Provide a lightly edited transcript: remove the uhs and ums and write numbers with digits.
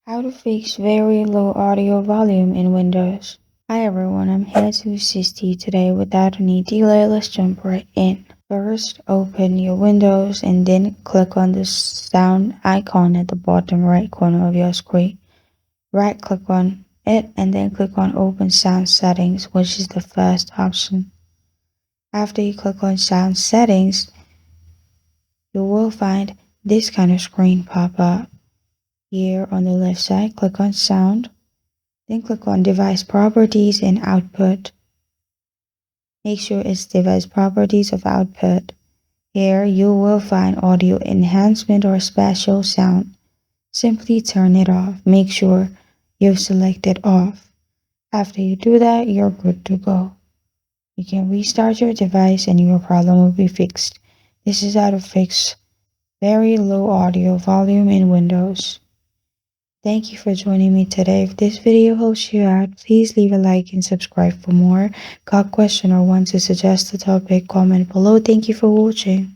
How to fix very low audio volume in Windows. Hi everyone, I'm here to assist you today. Without any delay, let's jump right in. First, open your Windows and then click on the sound icon at the bottom right corner of your screen. Right click on it and then click on Open Sound Settings, which is the first option. After you click on Sound Settings, you will find this kind of screen pop up. Here on the left side, click on Sound. Then click on Device Properties and Output. Make sure it's Device Properties of Output. Here you will find Audio Enhancement or Spatial Sound. Simply turn it off. Make sure you've selected Off. After you do that, you're good to go. You can restart your device and your problem will be fixed. This is how to fix very low audio volume in Windows. Thank you for joining me today. If this video helps you out, please leave a like and subscribe for more. Got a question or want to suggest a topic, comment below. Thank you for watching.